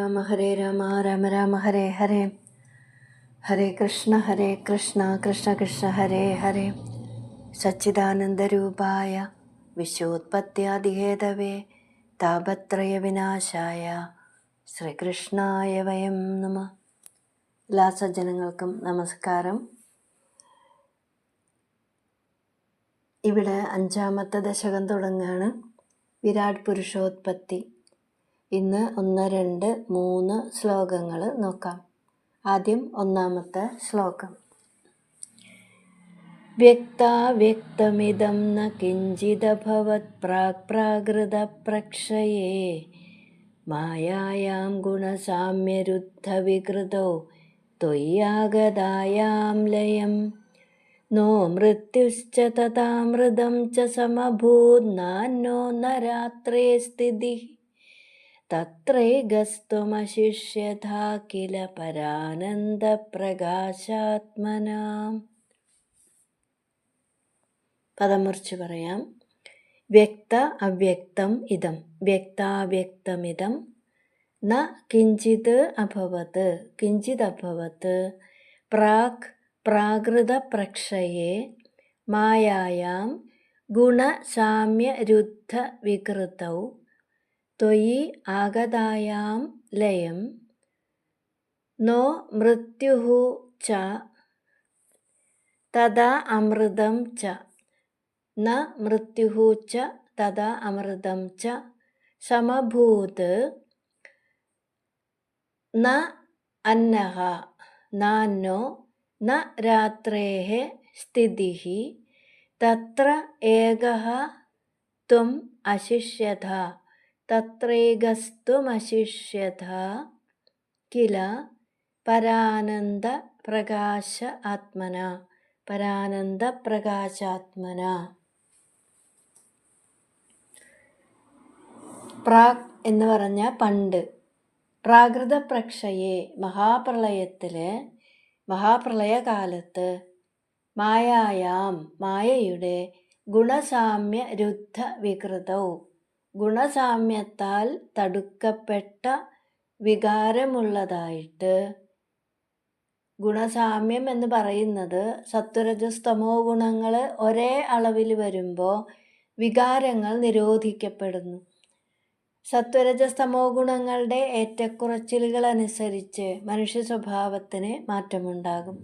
രാമ ഹരേ രാമ രാമ രാമ ഹരേ ഹരേ, ഹരേ കൃഷ്ണ കൃഷ്ണ കൃഷ്ണ ഹരേ ഹരേ. സച്ചിദാനന്ദരൂപായ വിശ്വോത്പത്യാദിഹേതവേ താപത്രയ വിനാശായ ശ്രീകൃഷ്ണായ വയം നമഃ. എല്ലാ സജ്ജനങ്ങൾക്കും നമസ്കാരം. ഇവിടെ 5ാമത്തെ ദശകം തുടങ്ങുകയാണ്. വിരാട് പുരുഷോത്പത്തി. ഇന്ന് 1, 2, 3 ശ്ലോകങ്ങൾ നോക്കാം. ആദ്യം 1ാമത്തെ ശ്ലോകം. വ്യക്താവ്യക്തമിദം ന കിഞ്ചിദഭവത് പ്രാക് പ്രാകൃത പ്രക്ഷയേ മായായാം ഗുണസാമ്യരുദ്ധ വികൃതോ ത്വയ്യാഗതായാം ലയം നോ മൃത്യുശ്ച തഥാമൃതം ച സമഭൂത് നാന്യോ നരാത്രേ സ്ഥിതിഃ തത്രൈകസ്ത്വമശിഷ്യഥാ കില പരാനന്ദപ്രകാശാത്മനാ. പദം മുറിച്ച് പറയാം. വ്യക്ത അവ്യക്തം ഇതം, വ്യക്താവ്യക്തമിതം ന കിഞ്ചിത് അഭവത്, കിഞ്ചിദഭവത് പ്രാക് പ്രാകൃത പ്രക്ഷയേ മായായാം ഗുണസാമ്യരുദ്ധ വികൃതൗ ത്വയി ആഗതായാം ലയം നോ മൃത്യുഃ ച തഥാ അമൃതം ച, ന മൃത്യുഃ ച തഥാ അമൃതം ച സമഭൂത് ന അന്നഃ നാന്യോ ന രാത്രേഃ സ്ഥിതിഃ തത്ര ഏകഃ ത്വം അശിഷ്യഥ തത്രൈകസ്ത്വമശിഷ്യഥ കില പരാനന്ദ പ്രകാശ ആത്മന, പരാനന്ദ പ്രകാശാത്മന. പ്രാക് എന്ന് പറഞ്ഞ പണ്ട്, പ്രാകൃത പ്രക്ഷയെ മഹാപ്രളയകാലത്ത്, മായായാം മായയുടെ ഗുണസാമ്യ രുദ്ധ വികൃതൗ ഗുണസാമ്യത്താൽ തടുക്കപ്പെട്ട വികാരമുള്ളതായിട്ട്. ഗുണസാമ്യം എന്ന് പറയുന്നത് സത്വരജസ്തമോ ഗുണങ്ങൾ ഒരേ അളവിൽ വരുമ്പോൾ വികാരങ്ങൾ നിരോധിക്കപ്പെടുന്നു. സത്വരജസ്തമോ ഗുണങ്ങളുടെ ഏറ്റക്കുറച്ചിലുകൾ അനുസരിച്ച് മനുഷ്യ സ്വഭാവത്തിന് മാറ്റമുണ്ടാകും.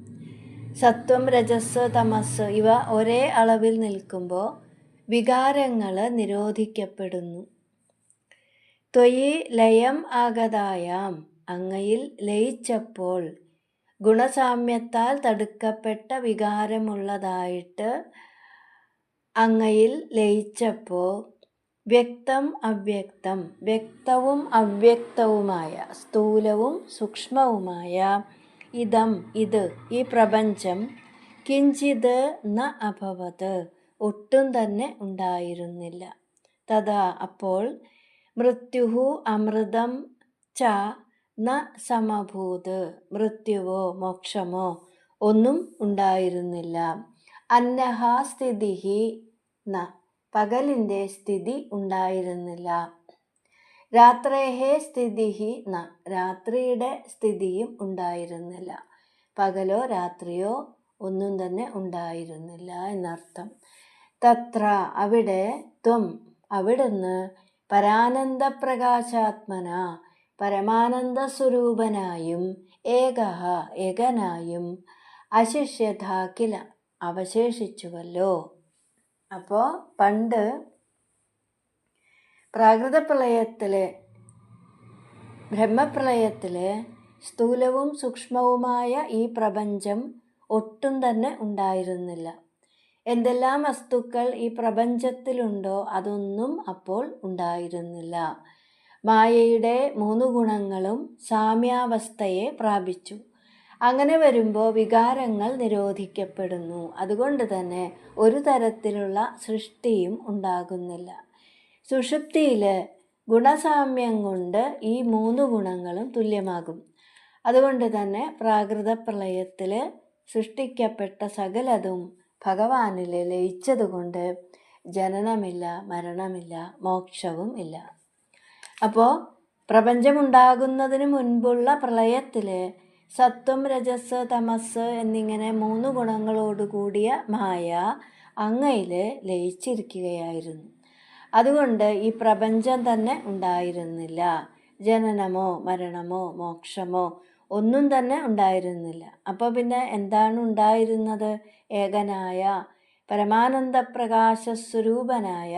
സത്വം, രജസ്, തമസ് ഇവ ഒരേ അളവിൽ നിൽക്കുമ്പോൾ വികാരങ്ങൾ നിരോധിക്കപ്പെടുന്നു. ത്വയി ലയം ആഗതായാം, അങ്ങയിൽ ലയിച്ചപ്പോൾ, ഗുണസാമ്യത്താൽ തടുക്കപ്പെട്ട വികാരമുള്ളതായിട്ട് അങ്ങയിൽ ലയിച്ചപ്പോൾ, വ്യക്തം അവ്യക്തം, വ്യക്തവും അവ്യക്തവുമായ, സ്ഥൂലവും സൂക്ഷ്മവുമായ ഇതം ഇത്, ഈ പ്രപഞ്ചം കിഞ്ചിത് ന അഭവത്, ഒട്ടും തന്നെ ഉണ്ടായിരുന്നില്ല. തഥാ അപ്പോൾ, മൃത്യുഃ അമൃതം ച ന സമഭൂത്, മൃത്യുവോ മോക്ഷമോ ഒന്നും ഉണ്ടായിരുന്നില്ല. അന്നഃ സ്ഥിതിഃ ന, പകലിൻ്റെ സ്ഥിതി ഉണ്ടായിരുന്നില്ല. രാത്രേഃ സ്ഥിതിഃ ന, രാത്രിയുടെ സ്ഥിതിയും ഉണ്ടായിരുന്നില്ല. പകലോ രാത്രിയോ ഒന്നും തന്നെ ഉണ്ടായിരുന്നില്ല എന്നർത്ഥം. തത്ര അവിടെ, ത്വം അവിടുന്ന്, പരാനന്ദ പ്രകാശാത്മന പരമാനന്ദ സ്വരൂപനായും, ഏകഃ ഏകനായും, അശിഷ്യഥ കില അവശേഷിച്ചുവല്ലോ. അപ്പോൾ പണ്ട് പ്രാകൃത പ്രളയത്തിലെ, ബ്രഹ്മപ്രളയത്തിലെ സ്ഥൂലവും സൂക്ഷ്മവുമായ ഈ പ്രപഞ്ചം ഒട്ടും തന്നെ ഉണ്ടായിരുന്നില്ല. എന്തെല്ലാം വസ്തുക്കൾ ഈ പ്രപഞ്ചത്തിലുണ്ടോ അതൊന്നും അപ്പോൾ ഉണ്ടായിരുന്നില്ല. മായയുടെ 3 ഗുണങ്ങളും സാമ്യാവസ്ഥയെ പ്രാപിച്ചു. അങ്ങനെ വരുമ്പോൾ വികാരങ്ങൾ നിരോധിക്കപ്പെടുന്നു. അതുകൊണ്ട് തന്നെ ഒരു തരത്തിലുള്ള സൃഷ്ടിയും ഉണ്ടാകുന്നില്ല. സുഷുപ്തിയിൽ ഗുണസാമ്യം കൊണ്ട് ഈ 3 ഗുണങ്ങളും തുല്യമാകും. അതുകൊണ്ട് തന്നെ പ്രാകൃത പ്രളയത്തിൽ സൃഷ്ടിക്കപ്പെട്ട സകലതും ഭഗവാനിൽ ലയിച്ചതുകൊണ്ട് ജനനമില്ല, മരണമില്ല, മോക്ഷവും ഇല്ല. അപ്പോൾ പ്രപഞ്ചമുണ്ടാകുന്നതിന് മുൻപുള്ള പ്രളയത്തിൽ സത്വം, രജസ്, തമസ് എന്നിങ്ങനെ 3 ഗുണങ്ങളോടുകൂടിയ മായ അങ്ങയിൽ ലയിച്ചിരിക്കുകയായിരുന്നു. അതുകൊണ്ട് ഈ പ്രപഞ്ചം തന്നെ ഉണ്ടായിരുന്നില്ല. ജനനമോ മരണമോ മോക്ഷമോ ഒന്നും തന്നെ ഉണ്ടായിരുന്നില്ല. അപ്പോൾ പിന്നെ എന്താണ് ഉണ്ടായിരുന്നത്? ഏകനായ പരമാനന്ദ പ്രകാശ സ്വരൂപനായ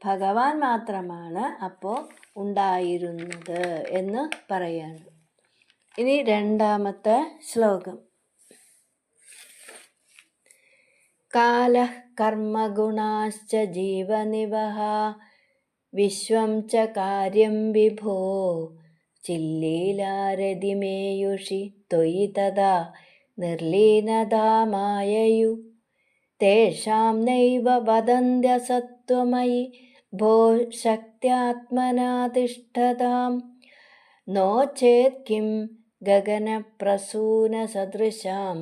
ഭഗവാൻ മാത്രമാണ് അപ്പോൾ ഉണ്ടായിരുന്നത് എന്ന് പറയാണ്. ഇനി 2ാമത്തെ ശ്ലോകം. കാലഃ കർമ്മഗുണാശ്ച ജീവനിവഹ വിശ്വം ച കാര്യം വിഭോ ചില്ലീലാരതിമേയുഷി ത്വയി തഥാ നിർലീനതാമായയു തേഷാം നൈവ വദന്ത്യസത്വമയി ഭോ ശക്ത്യാത്മനാ തിഷ്ഠതാം നോ ചേത് കിം ഗഗനപ്രസൂനസദൃശാം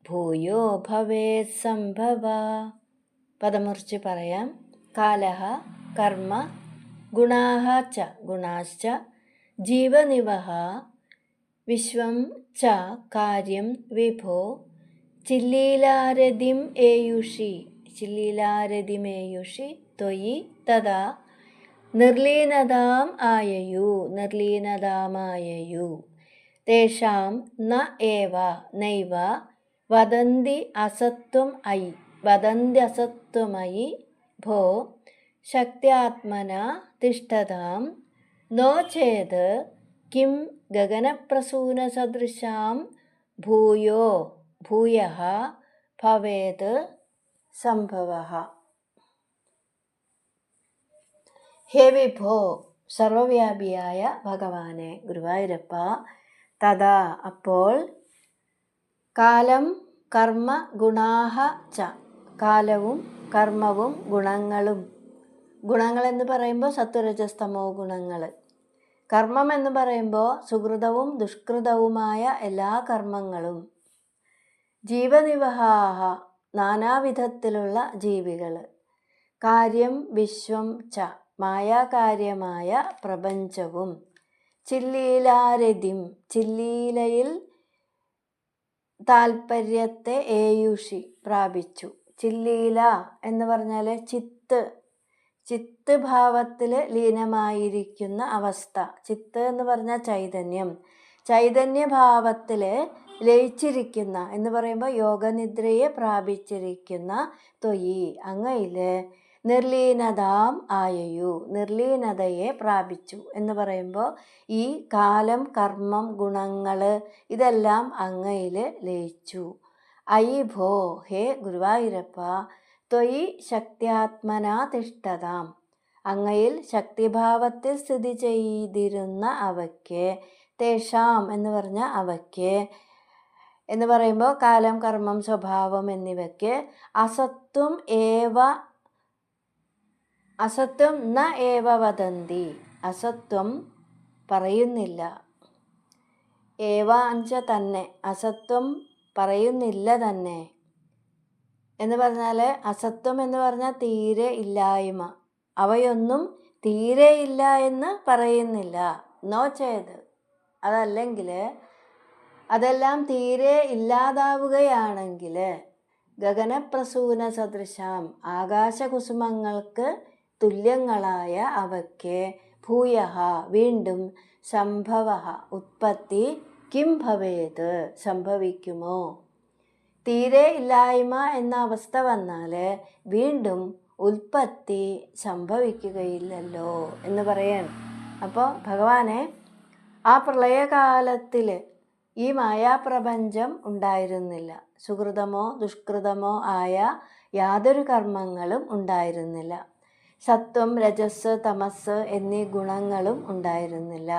ഭൂയോ ഭവേത് സംഭവ. പദമുറിച്ച് പറയാം. കാലഃ കർമ്മ ഗുണാഃ ച ഗുണാശ്ച ജീവനിവഹ വിശ്വം ച കാര്യം വിഭോ ചില്ലീലാരതിമേയുഷി ത്വയി തഥാ നിർലീനതാമായയു തേഷാം നൈവ വദന്ത്യസത്വമയി ഭോ ശക്ത്യാത്മനാ തിഷ്ഠതാം നോ ചേത് കിം ഗഗനപ്രസൂനസദൃശാം ഭൂയഃ ഭവേത് സംഭവഃ. ഹേ വിഭോ, സർവവ്യാപിയായ ഭഗവാനെ ഗുരുവായൂരപ്പ, തഥാ അപ്പോൾ, കാലം കർമ്മ ഗുണാഃ ച കാലവും കർമ്മവും ഗുണങ്ങളെന്ന് പറയുമ്പോൾ സത്വരജസ്തമോ ഗുണങ്ങൾ, കർമ്മം എന്ന് പറയുമ്പോൾ സുകൃതവും ദുഷ്കൃതവുമായ എല്ലാ കർമ്മങ്ങളും, ജീവനിവഹാഹ നാനാവിധത്തിലുള്ള ജീവികൾ, കാര്യം വിശ്വം ച മായാകാര്യമായ പ്രപഞ്ചവും, ചില്ലീലാരതിം ചില്ലീലയിൽ താൽപര്യത്തെ ഏയുഷി പ്രാപിച്ചു. ചില്ലീല എന്ന് പറഞ്ഞാൽ ചിത്ത് ഭാവത്തിൽ ലീനമായിരിക്കുന്ന അവസ്ഥ. ചിത്ത് എന്ന് പറഞ്ഞാൽ ചൈതന്യഭാവത്തിൽ ലയിച്ചിരിക്കുന്ന എന്ന് പറയുമ്പോൾ യോഗനിദ്രയെ പ്രാപിച്ചിരിക്കുന്ന ത്വയി അങ്ങയിൽ നിർലീനതാം ആയയു നിർലീനതയെ പ്രാപിച്ചു എന്ന് പറയുമ്പോൾ ഈ കാലം കർമ്മം ഗുണങ്ങൾ ഇതെല്ലാം അങ്ങയിൽ ലയിച്ചു. ഐ ഭോ, ഹേ ഗുരുവായൂരപ്പ, ത്വയി ശക്ത്യാത്മനാ തിഷ്ഠതാം അങ്ങയിൽ ശക്തിഭാവത്തിൽ സ്ഥിതി ചെയ്തിരുന്ന അവയ്ക്ക്, തേഷാം എന്ന് പറഞ്ഞാൽ അവയ്ക്ക് എന്ന് പറയുമ്പോൾ കാലം കർമ്മം സ്വഭാവം എന്നിവയ്ക്ക് അസത്വം ന ഏവ വദന്തി അസത്വം പറയുന്നില്ല. ഏവ അഞ്ച തന്നെ, അസത്വം പറയുന്നില്ല തന്നെ എന്ന് പറഞ്ഞാൽ അസത്വം എന്ന് പറഞ്ഞാൽ തീരെ ഇല്ലായ്മ, അവയൊന്നും തീരെ ഇല്ല എന്ന് പറയുന്നില്ല. നോ ചെയ്ത് അതല്ലെങ്കിൽ അതെല്ലാം തീരെ ഇല്ലാതാവുകയാണെങ്കിൽ ഗഗനപ്രസൂന സദൃശാം ആകാശകുസുമങ്ങൾക്ക് തുല്യങ്ങളായ അവയ്ക്ക് ഭൂയഃ വീണ്ടും സംഭവഃ ഉത്പത്തി കിം ഭവേത് സംഭവിക്കുമോ? തീരെ ഇല്ലായ്മ എന്ന അവസ്ഥ വന്നാൽ വീണ്ടും ഉൽപ്പത്തി സംഭവിക്കുകയില്ലല്ലോ എന്ന് പറയാണ്. അപ്പോൾ ഭഗവാനെ ആ പ്രളയകാലത്തിൽ ഈ മായാപ്രപഞ്ചം ഉണ്ടായിരുന്നില്ല. സുകൃതമോ ദുഷ്കൃതമോ ആയ യാതൊരു കർമ്മങ്ങളും ഉണ്ടായിരുന്നില്ല. സത്വം രജസ് തമസ് എന്നീ ഗുണങ്ങളും ഉണ്ടായിരുന്നില്ല.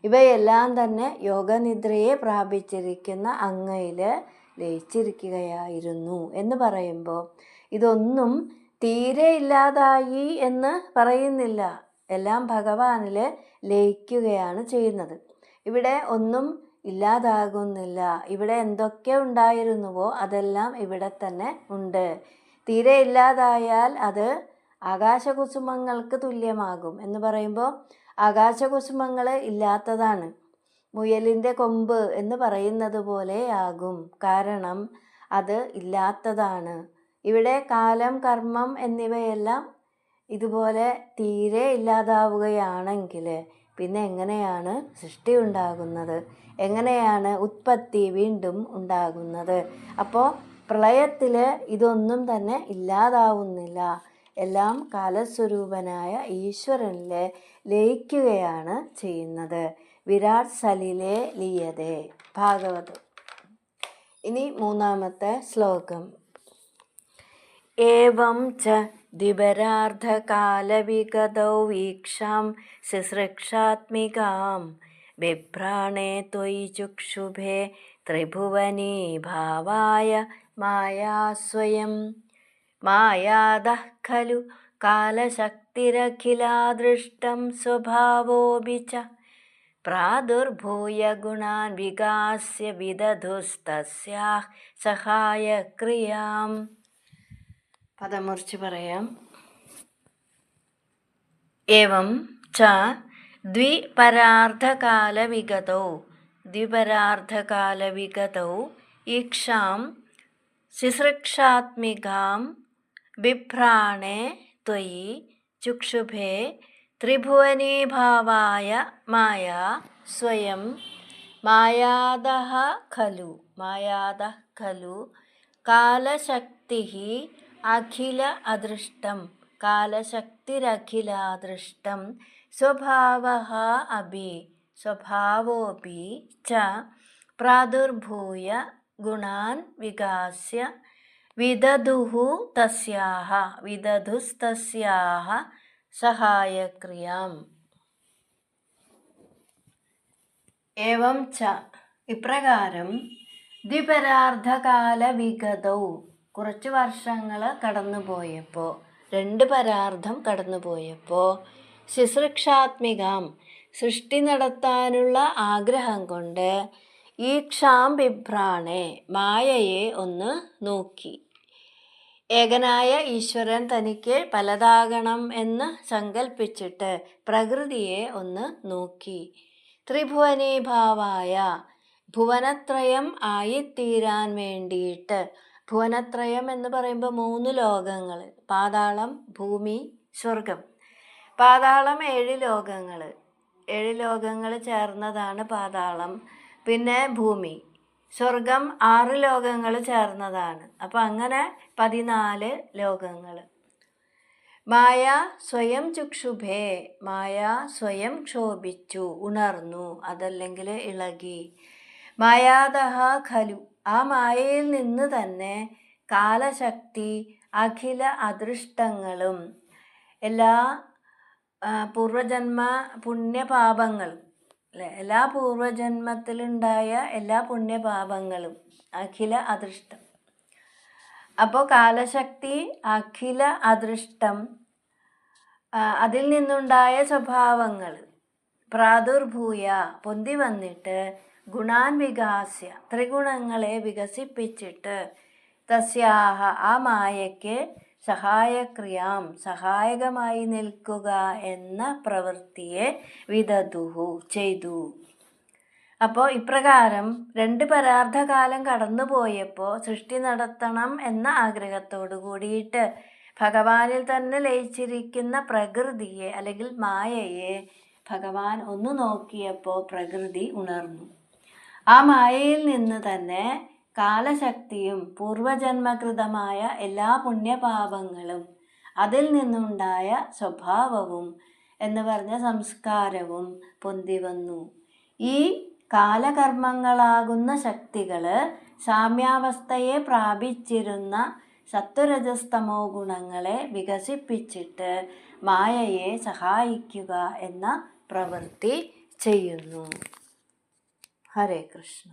ഇവയെല്ലാം തന്നെ യോഗനിദ്രയെ പ്രാപിച്ചിരിക്കുന്ന അങ്ങയിൽ ലയിച്ചിരിക്കുകയായിരുന്നു എന്ന് പറയുമ്പോൾ ഇതൊന്നും തീരെ ഇല്ലാതായി എന്ന് പറയുന്നില്ല. എല്ലാം ഭഗവാനിൽ ലയിക്കുകയാണ് ചെയ്യുന്നത്. ഇവിടെ ഒന്നും ഇല്ലാതാകുന്നില്ല. ഇവിടെ എന്തൊക്കെ ഉണ്ടായിരുന്നുവോ അതെല്ലാം ഇവിടെ തന്നെ ഉണ്ട്. തീരെ ഇല്ലാതായാൽ അത് ആകാശകുസുമങ്ങൾക്ക് തുല്യമാകും എന്ന് പറയുമ്പോൾ ആകാശകുസുമങ്ങൾ ഇല്ലാത്തതാണ്. മുയലിൻ്റെ കൊമ്പ് എന്ന് പറയുന്നത് പോലെ ആകും. കാരണം അത് ഇല്ലാത്തതാണ്. ഇവിടെ കാലം, കർമ്മം എന്നിവയെല്ലാം ഇതുപോലെ തീരെ ഇല്ലാതാവുകയാണെങ്കിൽ പിന്നെ എങ്ങനെയാണ് സൃഷ്ടി ഉണ്ടാകുന്നത്? എങ്ങനെയാണ് ഉത്പത്തി വീണ്ടും ഉണ്ടാകുന്നത്? അപ്പോൾ പ്രളയത്തിൽ ഇതൊന്നും തന്നെ ഇല്ലാതാവുന്നില്ല. എല്ലാം കാലസ്വരൂപനായ ഈശ്വരനിൽ ലയിക്കുകയാണ് ചെയ്യുന്നത്. വിരാട് സലിലെ ലിയതേ. ഭാഗവതം. ഇനി മൂന്നാമത്തെ ശ്ലോകം. ഏവം ച ദ്വിപരാർദ്ധകാലവിഗതൗ വീക്ഷാം ശുശ്രൂഷാത്മികാം ബിഭ്രാണേ ത്വയി ചുക്ഷുഭേ ത്രിഭുവനീ ഭാവായ മായാ സ്വയം. മായാദഃ ഖലു കാലശക്തിരഖിലാദൃഷ്ടം സ്വഭാവോऽപി ച പ്രാദുർഭൂയ ഗുണാൻ വികാസ്യ വിദധുസ്തസ്യാഃ സഹായക്രിയാം. പദം മുറിച്ച് പറയാം. ഏവം ച ദ്വിപരാർദ്ധകാലവിഗതൗ ഈക്ഷാം ശുശ്രൂഷാത്മികാം ബിഭ്രാണേ ത്വയി ചുക്ഷുഭേ ത്രിഭുവനീഭാവായ മായാ സ്വയം. മായാദഃ ഖലു കാലശക്തിഃ അഖില അദൃഷ്ടം കാലശക്തിരഖിലാദൃഷ്ടം സ്വഭാവോऽപി ച പ്രാദുർഭൂയ ഗുണാൻ വികാസ്യ വിദധുസ്തസ്യാഃ സഹായക്രിയാം. ഏവം ച ഇപ്രകാരം ദ്വിപരാർദ്ധകാലവിഗതൗ കുറച്ച് വർഷങ്ങൾ കടന്നുപോയപ്പോൾ, 2 പരാർദ്ധം കടന്നുപോയപ്പോൾ, ശുശ്രൂഷാത്മികാം സൃഷ്ടി നടത്താനുള്ള ആഗ്രഹം കൊണ്ട്, ഈക്ഷാം ബിഭ്രാണേ മായയെ ഒന്ന് നോക്കി. ഏകനായ ഈശ്വരൻ തനിക്ക് പലതാകണം എന്ന് സങ്കല്പിച്ചിട്ട് പ്രകൃതിയെ ഒന്ന് നോക്കി. ത്രിഭുവനീഭാവായ ഭുവനത്രയം ആയിത്തീരാൻ വേണ്ടിയിട്ട്, ഭുവനത്രയം എന്ന് പറയുമ്പോൾ 3 ലോകങ്ങൾ, പാതാളം, ഭൂമി, സ്വർഗം. പാതാളം 7 ലോകങ്ങൾ, 7 ലോകങ്ങൾ ചേർന്നതാണ് പാതാളം. പിന്നെ ഭൂമി, സ്വർഗം 6 ലോകങ്ങൾ ചേർന്നതാണ്. അപ്പം അങ്ങനെ 14 ലോകങ്ങൾ. മായ സ്വയം ചുക്ഷുഭേ, മായ സ്വയം ക്ഷോഭിച്ചു, ഉണർന്നു, അതല്ലെങ്കിൽ ഇളകി. മായാദഃ ഖലു ആ മായയിൽ നിന്ന് തന്നെ കാലശക്തി അഖില അദൃഷ്ടങ്ങളും എല്ലാ പൂർവജന്മ പുണ്യപാപങ്ങളും, അല്ലെ, എല്ലാ പൂർവജന്മത്തിലുണ്ടായ എല്ലാ പുണ്യപാപങ്ങളും അഖില അദൃഷ്ടം. അപ്പോൾ കാലശക്തി അഖില അദൃഷ്ടം, അതിൽ നിന്നുണ്ടായ സ്വഭാവങ്ങൾ പ്രാദുർഭൂയ പൊന്തി വന്നിട്ട്, ഗുണാൻ വികാസ്യ ത്രിഗുണങ്ങളെ വികസിപ്പിച്ചിട്ട്, തസ്യാഹ ആ മായയ്ക്ക് സഹായക്രിയാം സഹായകമായി നിൽക്കുക എന്ന പ്രവൃത്തിയെ വിദധുഹു ചെയ്തു. അപ്പോൾ ഇപ്രകാരം 2 പരാർദ്ധകാലം കടന്നുപോയപ്പോൾ സൃഷ്ടി നടത്തണം എന്ന ആഗ്രഹത്തോടു കൂടിയിട്ട് ഭഗവാനിൽ തന്നെ ലയിച്ചിരിക്കുന്ന പ്രകൃതിയെ അല്ലെങ്കിൽ മായയെ ഭഗവാൻ ഒന്ന് നോക്കിയപ്പോൾ പ്രകൃതി ഉണർന്നു. ആ മായയിൽ നിന്ന് തന്നെ കാലശക്തിയും പൂർവജന്മകൃതമായ എല്ലാ പുണ്യപാപങ്ങളും അതിൽ നിന്നുണ്ടായ സ്വഭാവവും എന്ന് പറഞ്ഞ സംസ്കാരവും പൊന്തി വന്നു. ഈ കാലകർമ്മങ്ങളാകുന്ന ശക്തികൾ സാമ്യാവസ്ഥയെ പ്രാപിച്ചിരുന്ന സത്വരജസ്തമോ ഗുണങ്ങളെ വികസിപ്പിച്ചിട്ട് മായയെ സഹായിക്കുക എന്ന പ്രവൃത്തി ചെയ്യുന്നു. ഹരേ കൃഷ്ണ.